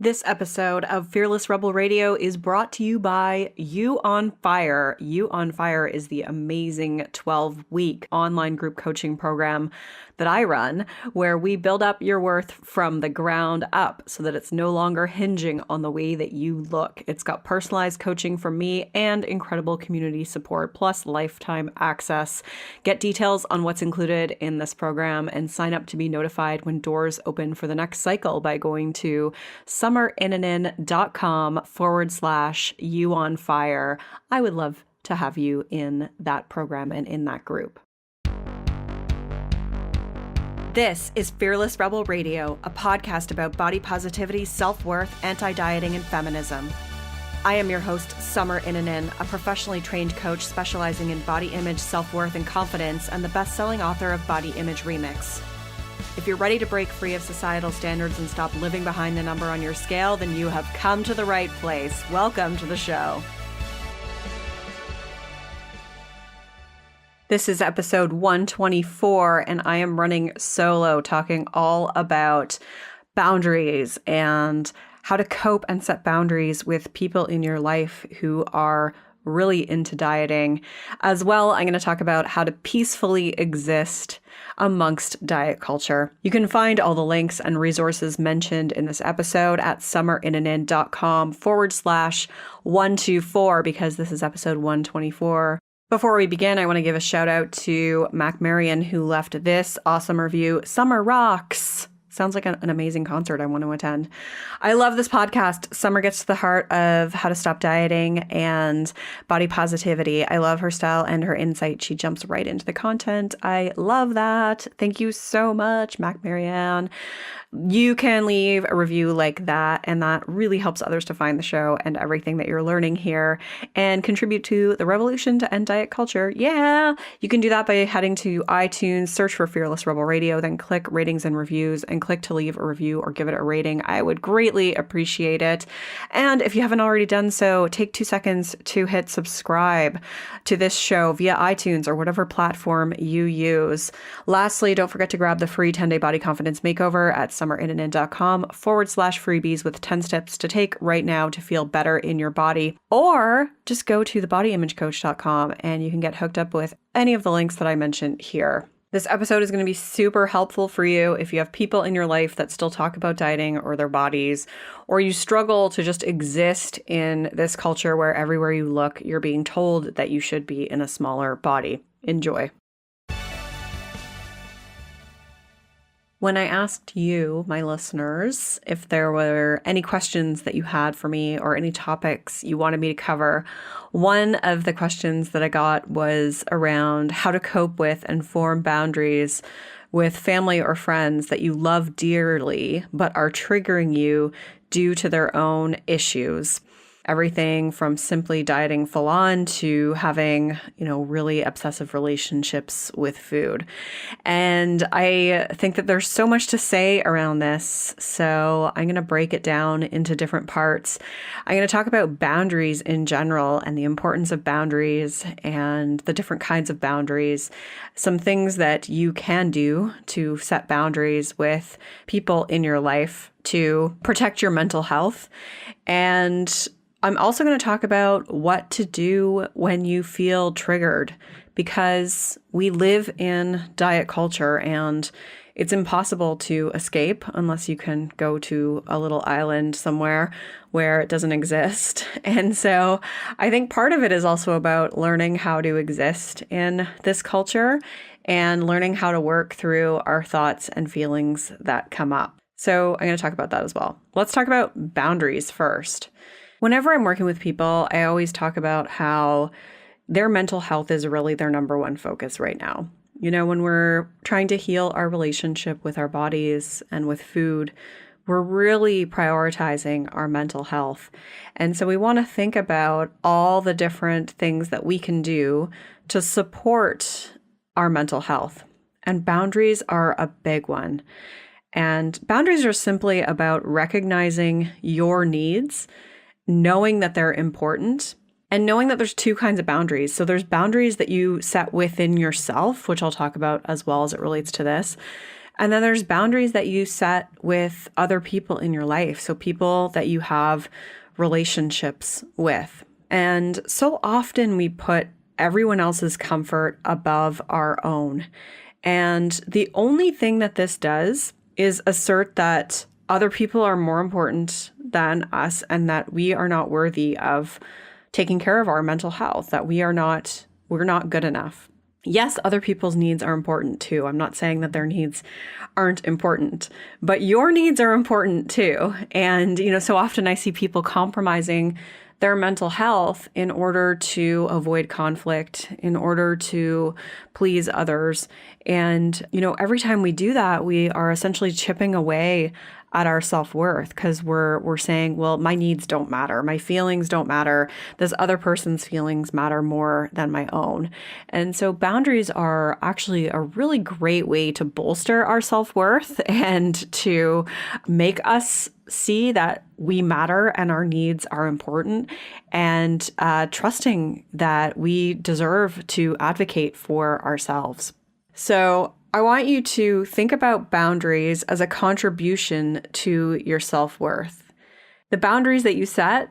This episode of Fearless Rebel Radio is brought to you by You on Fire. You on Fire is the amazing 12-week online group coaching program that I run, where we build up your worth from the ground up so that it's no longer hinging on the way that you look. It's got personalized coaching from me and incredible community support, plus lifetime access. Get details on what's included in this program and sign up to be notified when doors open for the next cycle by going to summerinanen.com/you on fire. I would love to have you in that program and in that group. This is Fearless Rebel Radio, a podcast about body positivity, self-worth, anti-dieting, and feminism. I am your host, Summer Inanen, a professionally trained coach specializing in body image, self-worth, and confidence, and the best-selling author of Body Image Remix. If you're ready to break free of societal standards and stop living behind the number on your scale, then you have come to the right place. Welcome to the show. This is episode 124, and I am running solo, talking all about boundaries and how to cope and set boundaries with people in your life who are really into dieting. As well, I'm going to talk about how to peacefully exist amongst diet culture. You can find all the links and resources mentioned in this episode at summerinanen.com/124 because this is episode 124. Before we begin, I want to give a shout out to Mac Marion, who left this awesome review. Summer rocks. Sounds like an amazing concert I want to attend. I love this podcast. Summer gets to the heart of how to stop dieting and body positivity. I love her style and her insight. She jumps right into the content. I love that. Thank you so much, Mac Marianne. You can leave a review like that, and that really helps others to find the show and everything that you're learning here and contribute to the revolution to end diet culture. Yeah! You can do that by heading to iTunes, search for Fearless Rebel Radio, then click ratings and reviews, and click to leave a review or give it a rating. I would greatly appreciate it. And if you haven't already done so, take 2 seconds to hit subscribe to this show via iTunes or whatever platform you use. Lastly, don't forget to grab the free 10-day body confidence makeover at summerinanen.com/freebies with 10 steps to take right now to feel better in your body. Or just go to thebodyimagecoach.com and you can get hooked up with any of the links that I mentioned here. This episode is going to be super helpful for you if you have people in your life that still talk about dieting or their bodies, or you struggle to just exist in this culture where everywhere you look, you're being told that you should be in a smaller body. Enjoy. When I asked you, my listeners, if there were any questions that you had for me or any topics you wanted me to cover, one of the questions that I got was around how to cope with and form boundaries with family or friends that you love dearly but are triggering you due to their own issues. Everything from simply dieting full on to having, really obsessive relationships with food. And I think that there's so much to say around this. So I'm going to break it down into different parts. I'm going to talk about boundaries in general and the importance of boundaries and the different kinds of boundaries, some things that you can do to set boundaries with people in your life to protect your mental health. And I'm also going to talk about what to do when you feel triggered, because we live in diet culture and it's impossible to escape unless you can go to a little island somewhere where it doesn't exist. And so I think part of it is also about learning how to exist in this culture and learning how to work through our thoughts and feelings that come up. So I'm going to talk about that as well. Let's talk about boundaries first. Whenever I'm working with people, I always talk about how their mental health is really their number one focus right now. When we're trying to heal our relationship with our bodies and with food, we're really prioritizing our mental health. And so we want to think about all the different things that we can do to support our mental health. And boundaries are a big one. And boundaries are simply about recognizing your needs, knowing that they're important, and knowing that there's two kinds of boundaries. So there's boundaries that you set within yourself, which I'll talk about as well as it relates to this. And then there's boundaries that you set with other people in your life. So people that you have relationships with. And so often we put everyone else's comfort above our own. And the only thing that this does is assert that other people are more important than us and that we are not worthy of taking care of our mental health, that we're not good enough. Yes, other people's needs are important too. I'm not saying that their needs aren't important, but your needs are important too. And, so often I see people compromising their mental health in order to avoid conflict, in order to please others. And, every time we do that, we are essentially chipping away at our self-worth because we're saying, well, my needs don't matter. My feelings don't matter. This other person's feelings matter more than my own. And so boundaries are actually a really great way to bolster our self-worth and to make us see that we matter and our needs are important, and trusting that we deserve to advocate for ourselves. So I want you to think about boundaries as a contribution to your self-worth. The boundaries that you set,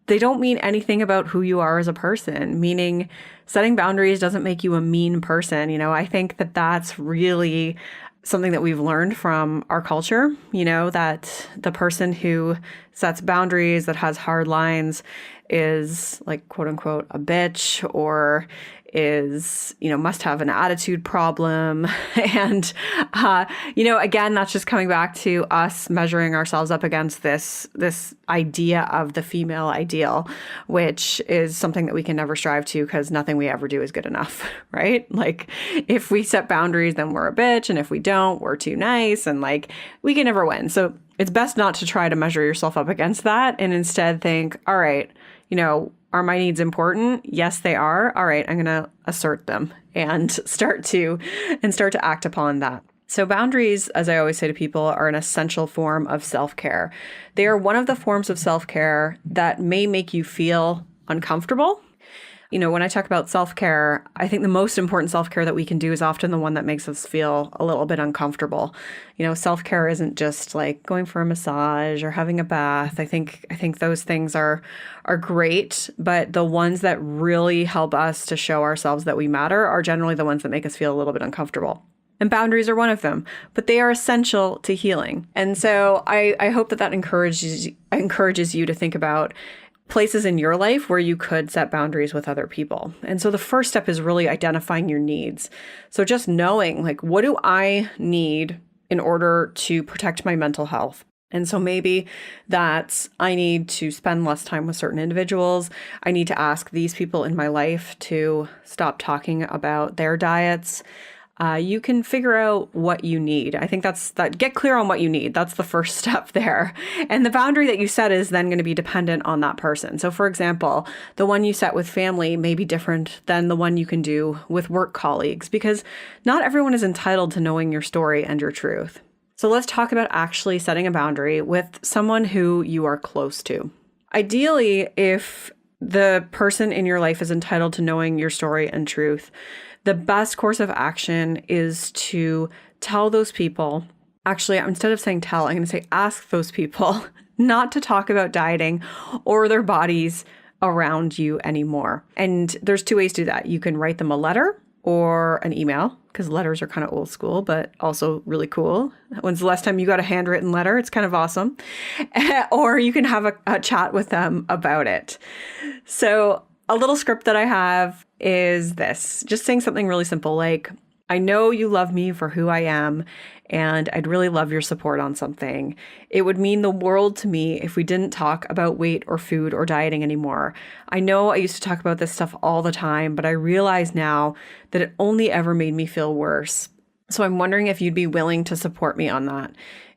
they don't mean anything about who you are as a person, meaning setting boundaries doesn't make you a mean person. I think that that's really something that we've learned from our culture, that the person who sets boundaries, that has hard lines, is like, quote unquote, a bitch, or is, must have an attitude problem. And, again, that's just coming back to us measuring ourselves up against this idea of the female ideal, which is something that we can never strive to because nothing we ever do is good enough, right? Like if we set boundaries, then we're a bitch. And if we don't, we're too nice. And we can never win. So it's best not to try to measure yourself up against that and instead think, all right, are my needs important? Yes, they are. All right, I'm going to assert them and start to act upon that. So boundaries, as I always say to people, are an essential form of self-care. They are one of the forms of self-care that may make you feel uncomfortable. When I talk about self-care, I think the most important self-care that we can do is often the one that makes us feel a little bit uncomfortable. Self-care isn't just like going for a massage or having a bath. I think those things are great, but the ones that really help us to show ourselves that we matter are generally the ones that make us feel a little bit uncomfortable. And boundaries are one of them, but they are essential to healing. And so I hope that encourages you to think about places in your life where you could set boundaries with other people. And so the first step is really identifying your needs. So just knowing, what do I need in order to protect my mental health? And so maybe that's I need to spend less time with certain individuals. I need to ask these people in my life to stop talking about their diets. You can figure out what you need. I think get clear on what you need. That's the first step there. And the boundary that you set is then going to be dependent on that person. So for example, the one you set with family may be different than the one you can do with work colleagues, because not everyone is entitled to knowing your story and your truth. So let's talk about actually setting a boundary with someone who you are close to. Ideally, if the person in your life is entitled to knowing your story and truth, the best course of action is to tell those people, actually, instead of saying tell, I'm going to say ask those people not to talk about dieting or their bodies around you anymore. And there's two ways to do that. You can write them a letter or an email, because letters are kind of old school, but also really cool. When's the last time you got a handwritten letter? It's kind of awesome. Or you can have a chat with them about it. So a little script that I have is this, just saying something really simple like, I know you love me for who I am, and I'd really love your support on something. It would mean the world to me if we didn't talk about weight or food or dieting anymore. I know I used to talk about this stuff all the time, but I realize now that it only ever made me feel worse. So I'm wondering if you'd be willing to support me on that.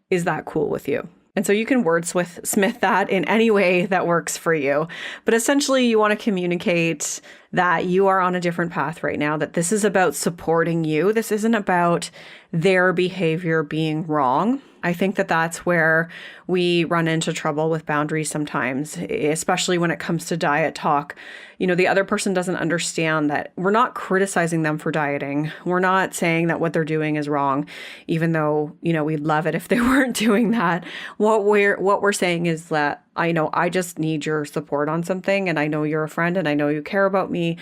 Is that cool with you? And so you can wordsmith that in any way that works for you. But essentially, you want to communicate that you are on a different path right now, that this is about supporting you. This isn't about their behavior being wrong. I think that that's where we run into trouble with boundaries sometimes, especially when it comes to diet talk. The other person doesn't understand that we're not criticizing them for dieting. We're not saying that what they're doing is wrong, even though, we'd love it if they weren't doing that. What we're saying is that I just need your support on something, and I know you're a friend and I know you care about me.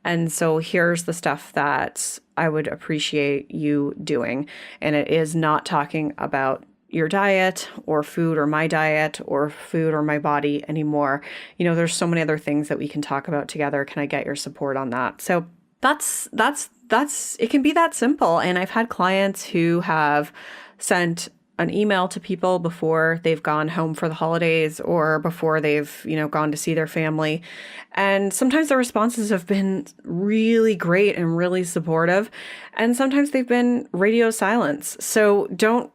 And so here's the stuff that I would appreciate you doing. And it is not talking about your diet or food or my diet or food or my body anymore. There's so many other things that we can talk about together. Can I get your support on that? So that's it can be that simple. And I've had clients who have sent an email to people before they've gone home for the holidays or before they've, gone to see their family. And sometimes the responses have been really great and really supportive. And sometimes they've been radio silence. So don't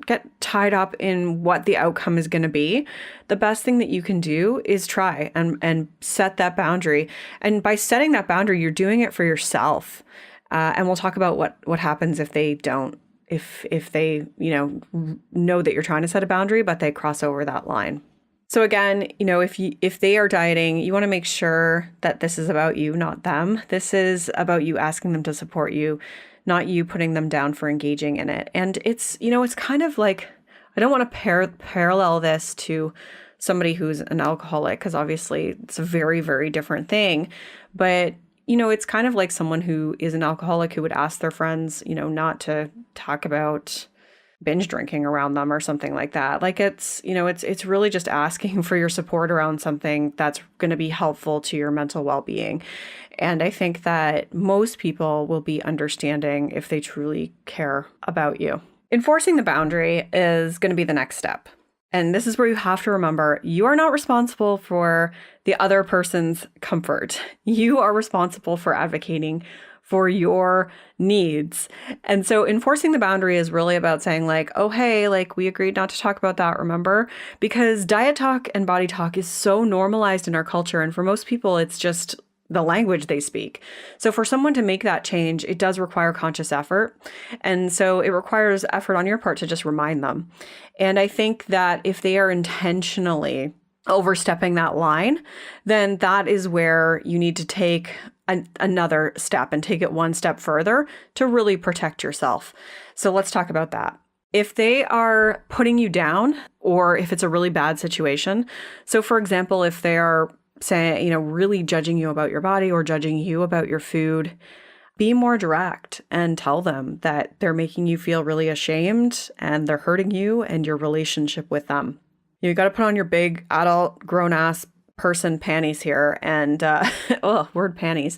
get tied up in what the outcome is going to be. The best thing that you can do is try and set that boundary. And by setting that boundary, you're doing it for yourself. And we'll talk about what happens if they don't. If they, know that you're trying to set a boundary, but they cross over that line. So again, if they are dieting, you want to make sure that this is about you, not them. This is about you asking them to support you, not you putting them down for engaging in it. And it's kind of like, I don't want to parallel this to somebody who's an alcoholic, because obviously it's a very, very different thing. But it's kind of like someone who is an alcoholic who would ask their friends, not to talk about binge drinking around them or something like that. Like it's really just asking for your support around something that's going to be helpful to your mental well-being. And I think that most people will be understanding if they truly care about you. Enforcing the boundary is going to be the next step. And this is where you have to remember, you are not responsible for the other person's comfort. You are responsible for advocating for your needs. And so enforcing the boundary is really about saying like, oh, hey, like we agreed not to talk about that, remember? Because diet talk and body talk is so normalized in our culture. And for most people, it's just the language they speak. So for someone to make that change, it does require conscious effort. And so it requires effort on your part to just remind them. And I think that if they are intentionally overstepping that line, then that is where you need to take another step and take it one step further to really protect yourself. So let's talk about that. If they are putting you down, or if it's a really bad situation. So for example, if they are saying, really judging you about your body or judging you about your food, be more direct and tell them that they're making you feel really ashamed and they're hurting you and your relationship with them. You got to put on your big adult grown ass person panties here and panties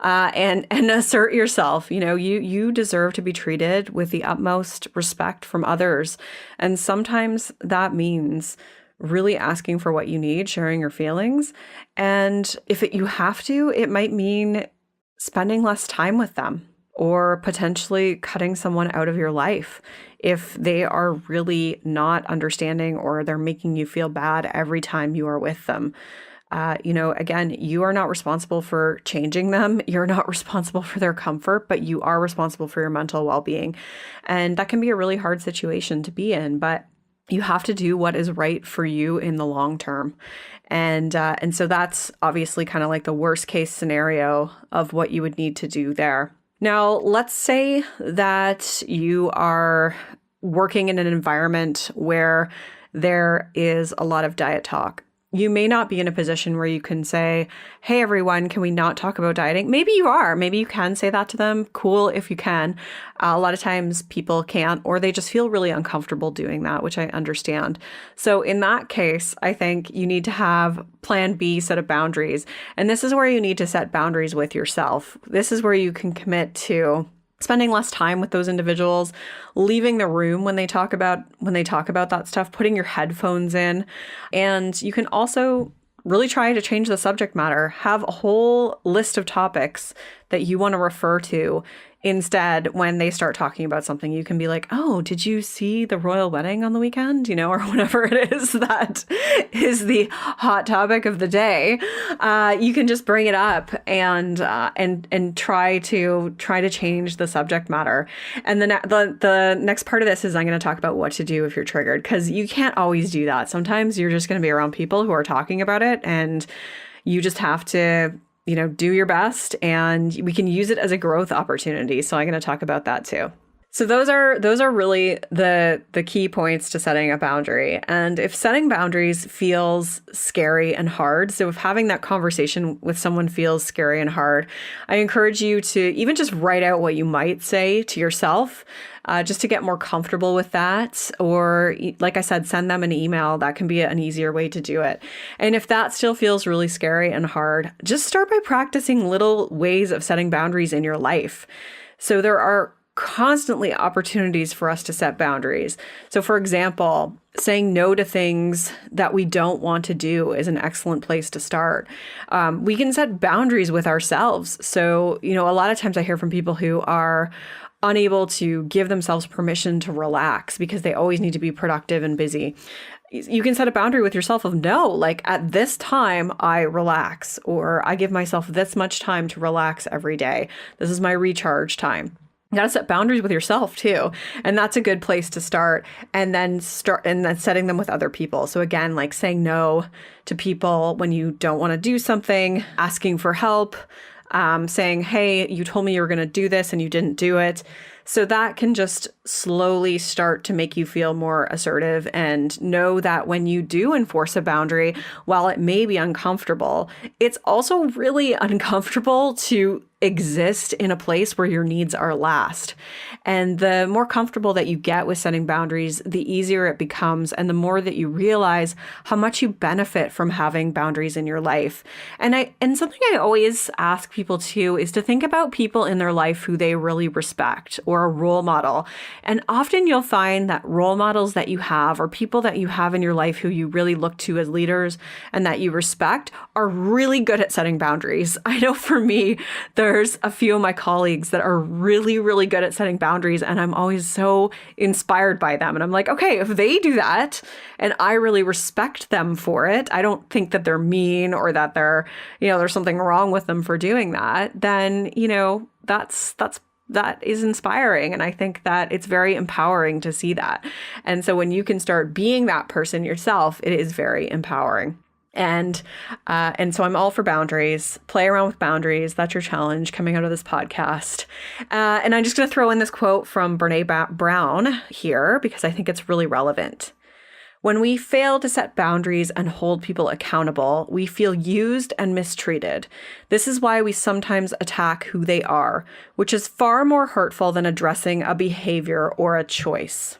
and assert yourself. You deserve to be treated with the utmost respect from others. And sometimes that means really asking for what you need, sharing your feelings. And if you have to, it might mean spending less time with them or potentially cutting someone out of your life if they are really not understanding or they're making you feel bad every time you are with them. Again, you are not responsible for changing them. You're not responsible for their comfort, but you are responsible for your mental well-being. And that can be a really hard situation to be in, but you have to do what is right for you in the long term. And so that's obviously kind of like the worst case scenario of what you would need to do there. Now, let's say that you are working in an environment where there is a lot of diet talk. You may not be in a position where you can say, hey, everyone, can we not talk about dieting? Maybe you are. Maybe you can say that to them. Cool if you can. A lot of times people can't, or they just feel really uncomfortable doing that, which I understand. So in that case, I think you need to have plan B, set of boundaries. And this is where you need to set boundaries with yourself. This is where you can commit to spending less time with those individuals, leaving the room when they talk about that stuff, putting your headphones in. And you can also really try to change the subject matter. Have a whole list of topics that you want to refer to Instead, when they start talking about something, you can be like, oh, did you see the royal wedding on the weekend? Or whatever it is that is the hot topic of the day. You can just bring it up and try to change the subject matter. And the next part of this is I'm going to talk about what to do if you're triggered, because you can't always do that. Sometimes you're just going to be around people who are talking about it, and you just have to do your best, and we can use it as a growth opportunity. So I'm going to talk about that too. So those are really the key points to setting a boundary. And if setting boundaries feels scary and hard, so if having that conversation with someone feels scary and hard, I encourage you to even just write out what you might say to yourself, just to get more comfortable with that. Or like I said, send them an email. That can be an easier way to do it. And if that still feels really scary and hard, just start by practicing little ways of setting boundaries in your life. So there are constantly opportunities for us to set boundaries. So for example, saying no to things that we don't want to do is an excellent place to start. We can set boundaries with ourselves. So, a lot of times I hear from people who are unable to give themselves permission to relax because they always need to be productive and busy. You can set a boundary with yourself of no, like at this time I relax, or I give myself this much time to relax every day. This is my recharge time. You got to set boundaries with yourself too. And that's a good place to start. And then setting them with other people. So again, like saying no to people when you don't want to do something, asking for help, saying, hey, you told me you were going to do this and you didn't do it. So that can just slowly start to make you feel more assertive, and know that when you do enforce a boundary, while it may be uncomfortable, it's also really uncomfortable to exist in a place where your needs are last. And the more comfortable that you get with setting boundaries, the easier it becomes, and the more that you realize how much you benefit from having boundaries in your life. And something I always ask people too is to think about people in their life who they really respect, or a role model. And often you'll find that role models that you have, or people that you have in your life who you really look to as leaders and that you respect, are really good at setting boundaries. I know for me, there's a few of my colleagues that are really, really good at setting boundaries, and I'm always so inspired by them. And I'm like, okay, if they do that and I really respect them for it, I don't think that they're mean or that there's something wrong with them for doing that, then, that is inspiring. And I think that it's very empowering to see that. And so when you can start being that person yourself, it is very empowering. And so I'm all for boundaries. Play around with boundaries. That's your challenge coming out of this podcast. And I'm just going to throw in this quote from Brene Brown here because I think it's really relevant. When we fail to set boundaries and hold people accountable, we feel used and mistreated. This is why we sometimes attack who they are, which is far more hurtful than addressing a behavior or a choice.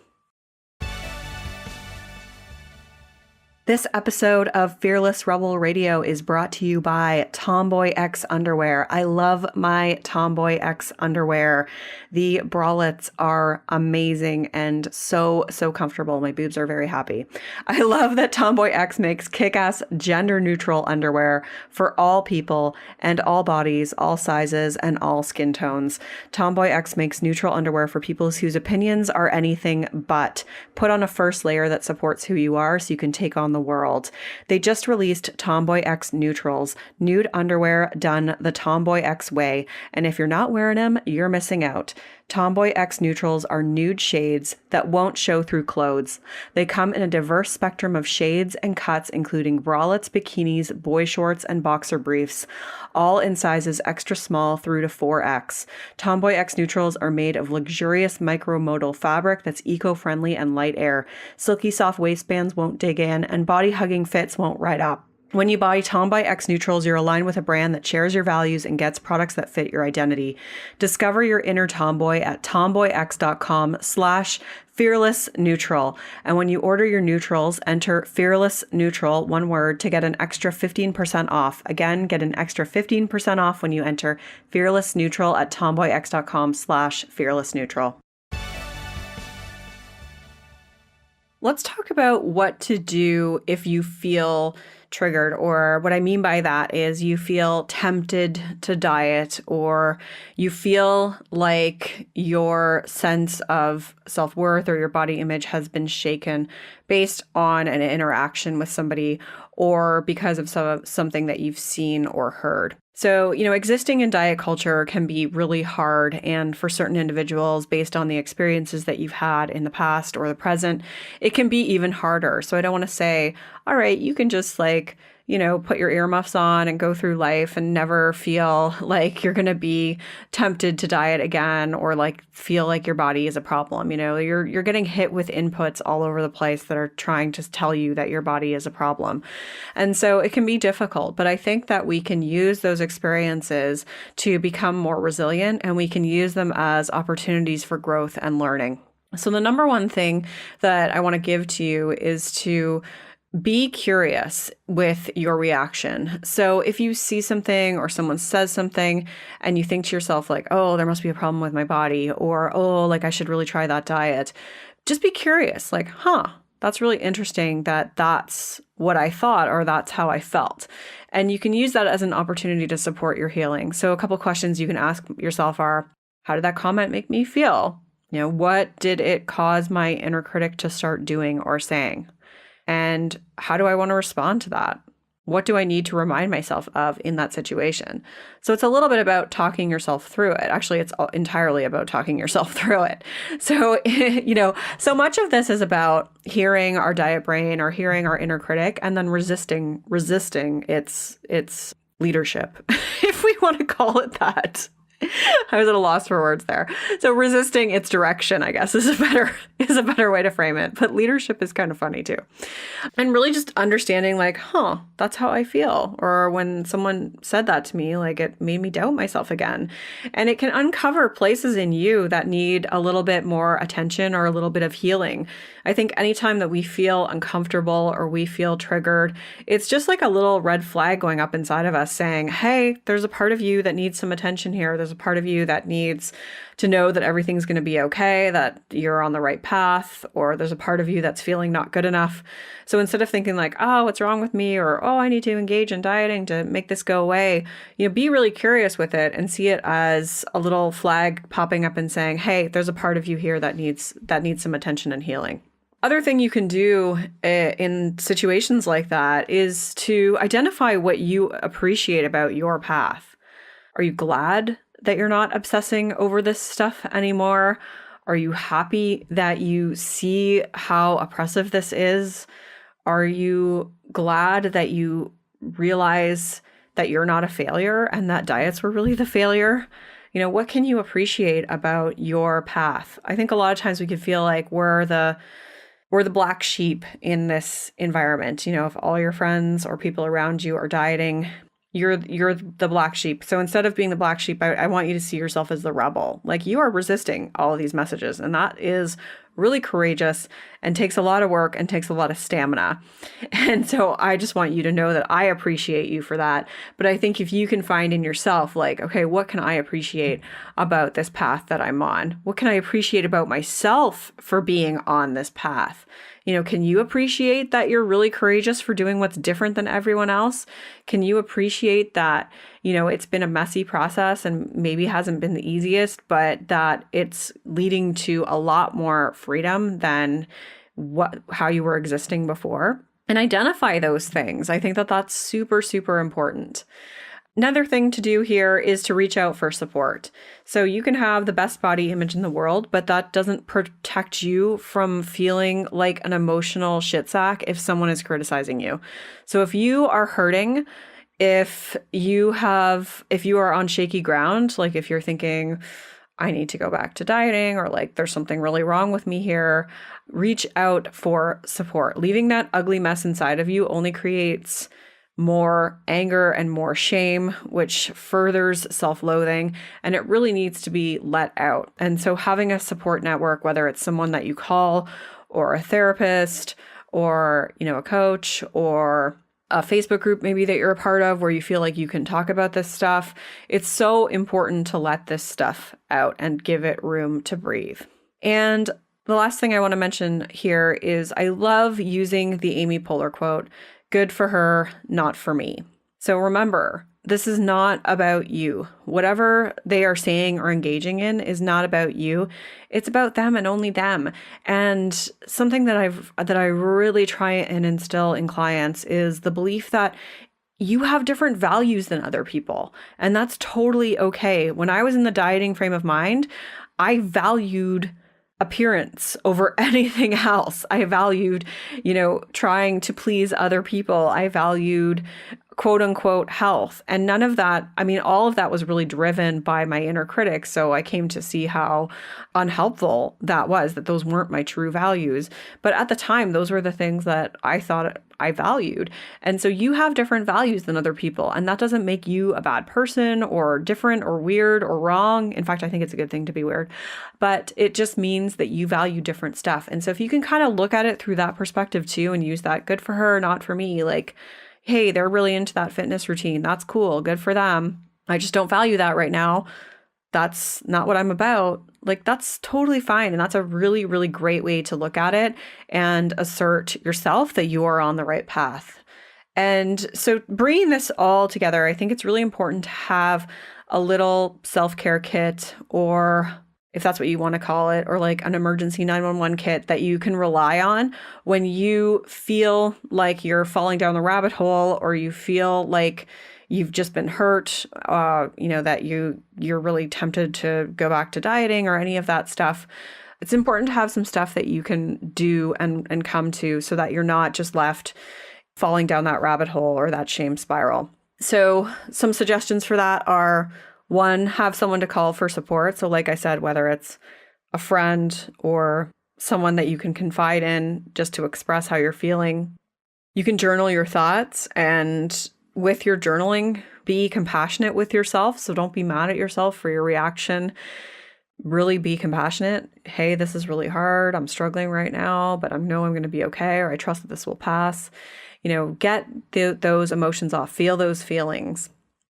This episode of Fearless Rebel Radio is brought to you by Tomboy X underwear. I love my Tomboy X underwear. The bralettes are amazing and so, so comfortable. My boobs are very happy. I love that Tomboy X makes kick-ass gender-neutral underwear for all people and all bodies, all sizes, and all skin tones. Tomboy X makes neutral underwear for people whose opinions are anything but. Put on a first layer that supports who you are so you can take on the world. They just released Tomboy X Neutrals, nude underwear done the Tomboy X way. And if you're not wearing them, you're missing out. Tomboy X Neutrals are nude shades that won't show through clothes. They come in a diverse spectrum of shades and cuts, including bralettes, bikinis, boy shorts, and boxer briefs, all in sizes extra small through to 4X. Tomboy X Neutrals are made of luxurious micromodal fabric that's eco-friendly and light air. Silky soft waistbands won't dig in, and body-hugging fits won't ride up. When you buy Tomboy X Neutrals, you're aligned with a brand that shares your values and gets products that fit your identity. Discover your inner tomboy at tomboyx.com/fearlessneutral. And when you order your neutrals, enter Fearless Neutral, one word, to get an extra 15% off. Again, get an extra 15% off when you enter Fearless Neutral at tomboyx.com/fearlessneutral. Let's talk about what to do if you feel triggered. Or what I mean by that is you feel tempted to diet, or you feel like your sense of self-worth or your body image has been shaken based on an interaction with somebody or because of something that you've seen or heard. So, existing in diet culture can be really hard. And for certain individuals, based on the experiences that you've had in the past or the present, it can be even harder. So I don't want to say, all right, you can just put your earmuffs on and go through life and never feel like you're going to be tempted to diet again or feel like your body is a problem. You're getting hit with inputs all over the place that are trying to tell you that your body is a problem. And so it can be difficult, but I think that we can use those experiences to become more resilient, and we can use them as opportunities for growth and learning. So the number one thing that I want to give to you is to be curious with your reaction. So if you see something or someone says something and you think to yourself oh, there must be a problem with my body, or, oh, I should really try that diet, just be curious, that's really interesting that that's what I thought or that's how I felt. And you can use that as an opportunity to support your healing. So a couple questions you can ask yourself are, how did that comment make me feel? What did it cause my inner critic to start doing or saying? And how do I want to respond to that? What do I need to remind myself of in that situation? So it's a little bit about talking yourself through it. Actually, it's entirely about talking yourself through it. So, so much of this is about hearing our diet brain or hearing our inner critic and then resisting its leadership, if we want to call it that. I was at a loss for words there. So resisting its direction, I guess, is a better way to frame it. But leadership is kind of funny too. And really just understanding that's how I feel. Or when someone said that to me, it made me doubt myself again. And it can uncover places in you that need a little bit more attention or a little bit of healing. I think anytime that we feel uncomfortable or we feel triggered, it's just like a little red flag going up inside of us saying, hey, there's a part of you that needs some attention here. There's a part of you that needs to know that everything's going to be okay, that you're on the right path, or there's a part of you that's feeling not good enough. So instead of thinking oh, what's wrong with me? Or, oh, I need to engage in dieting to make this go away, be really curious with it and see it as a little flag popping up and saying, hey, there's a part of you here that needs some attention and healing. Other thing you can do in situations like that is to identify what you appreciate about your path. Are you glad that you're not obsessing over this stuff anymore? Are you happy that you see how oppressive this is? Are you glad that you realize that you're not a failure and that diets were really the failure? What can you appreciate about your path? I think a lot of times we can feel like we're the black sheep in this environment. If all your friends or people around you are dieting, you're the black sheep. So instead of being the black sheep, I want you to see yourself as the rebel. You are resisting all of these messages. And that is really courageous and takes a lot of work and takes a lot of stamina. And so I just want you to know that I appreciate you for that. But I think if you can find in yourself, okay, what can I appreciate about this path that I'm on? What can I appreciate about myself for being on this path? Can you appreciate that you're really courageous for doing what's different than everyone else? Can you appreciate that, it's been a messy process and maybe hasn't been the easiest, but that it's leading to a lot more freedom than how you were existing before? And identify those things. I think that that's super, super important. Another thing to do here is to reach out for support. So you can have the best body image in the world, but that doesn't protect you from feeling like an emotional shit sack if someone is criticizing you. So if you are hurting, if you are on shaky ground, if you're thinking, I need to go back to dieting, or there's something really wrong with me here, reach out for support. Leaving that ugly mess inside of you only creates more anger and more shame, which furthers self-loathing, and it really needs to be let out. And so having a support network, whether it's someone that you call or a therapist or, a coach or a Facebook group maybe that you're a part of where you feel like you can talk about this stuff, it's so important to let this stuff out and give it room to breathe. And the last thing I want to mention here is I love using the Amy Poehler quote, Good for her, not for me. So remember, this is not about you. Whatever they are saying or engaging in is not about you. It's about them and only them. And something that I really try and instill in clients is the belief that you have different values than other people. And that's totally okay. When I was in the dieting frame of mind, I valued appearance over anything else. I valued, trying to please other people. I valued quote unquote health. And none of that, all of that was really driven by my inner critic. So I came to see how unhelpful that was, that those weren't my true values. But at the time, those were the things that I thought I valued. And so you have different values than other people. And that doesn't make you a bad person or different or weird or wrong. In fact, I think it's a good thing to be weird. But it just means that you value different stuff. And so if you can kind of look at it through that perspective too and use that good for her, not for me, like, hey, they're really into that fitness routine. That's cool. Good for them. I just don't value that right now. That's not what I'm about. Like, that's totally fine. And that's a really, really great way to look at it and assert yourself that you are on the right path. And so bringing this all together, I think it's really important to have a little self-care kit, or if that's what you want to call it, or like an emergency 911 kit that you can rely on when you feel like you're falling down the rabbit hole, or you feel like you've just been hurt, that you're really tempted to go back to dieting or any of that stuff. It's important to have some stuff that you can do and come to so that you're not just left falling down that rabbit hole or that shame spiral. So some suggestions for that are: one, have someone to call for support. So like I said, whether it's a friend or someone that you can confide in just to express how you're feeling. You can journal your thoughts, and with your journaling, be compassionate with yourself. So don't be mad at yourself for your reaction. Really be compassionate. Hey, this is really hard. I'm struggling right now, but I know I'm going to be okay, or I trust that this will pass. Get those emotions off. Feel those feelings.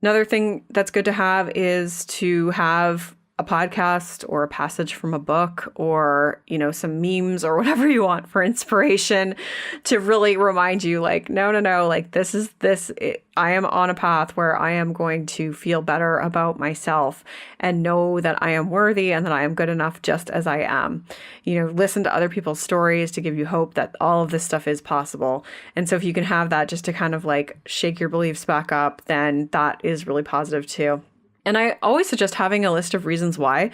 Another thing that's good to have is to have a podcast or a passage from a book, or, some memes or whatever you want for inspiration to really remind you, like, no, like I am on a path where I am going to feel better about myself and know that I am worthy and that I am good enough just as I am. Listen to other people's stories to give you hope that all of this stuff is possible. And so if you can have that just to kind of like shake your beliefs back up, then that is really positive too. And I always suggest having a list of reasons why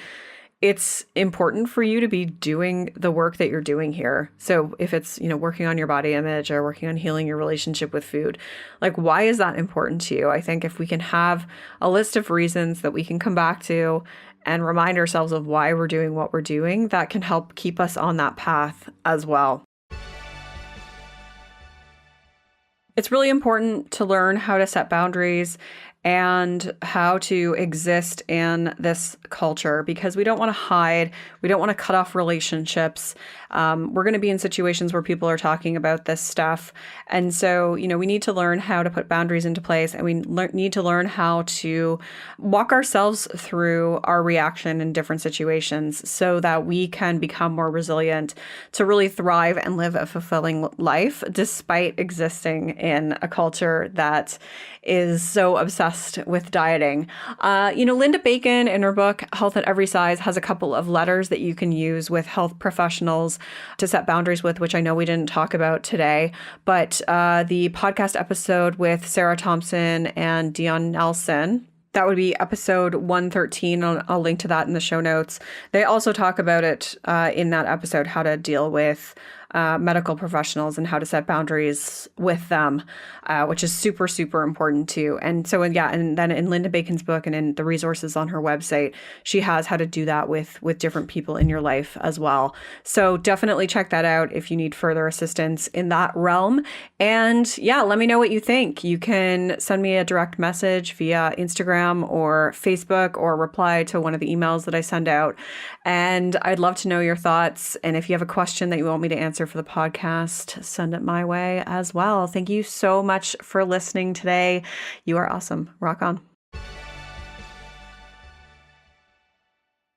it's important for you to be doing the work that you're doing here. So if it's, working on your body image or working on healing your relationship with food, like, why is that important to you? I think if we can have a list of reasons that we can come back to and remind ourselves of why we're doing what we're doing, that can help keep us on that path as well. It's really important to learn how to set boundaries and how to exist in this culture, because we don't want to hide. We don't want to cut off relationships. We're going to be in situations where people are talking about this stuff. And so, we need to learn how to put boundaries into place, and we need to learn how to walk ourselves through our reaction in different situations so that we can become more resilient to really thrive and live a fulfilling life despite existing in a culture that is so obsessed with dieting. Linda Bacon, in her book, Health at Every Size, has a couple of letters that you can use with health professionals to set boundaries with, which I know we didn't talk about today. But the podcast episode with Sarah Thompson and Dion Nelson, that would be episode 113. I'll link to that in the show notes. They also talk about it in that episode, how to deal with medical professionals and how to set boundaries with them, which is super, super important too. And so, and then in Linda Bacon's book and in the resources on her website, she has how to do that with different people in your life as well. So definitely check that out if you need further assistance in that realm. And let me know what you think. You can send me a direct message via Instagram or Facebook, or reply to one of the emails that I send out. And I'd love to know your thoughts. And if you have a question that you want me to answer for the podcast, send it my way as well. Thank you so much for listening today. You are awesome. Rock on.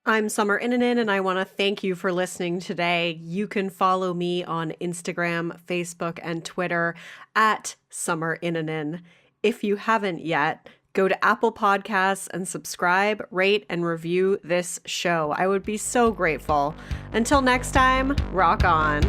I'm Summer Inanen, and I want to thank you for listening today. You can follow me on Instagram, Facebook, and Twitter at Summer Inanen. If you haven't yet, go to Apple Podcasts and subscribe, rate, and review this show. I would be so grateful. Until next time, rock on.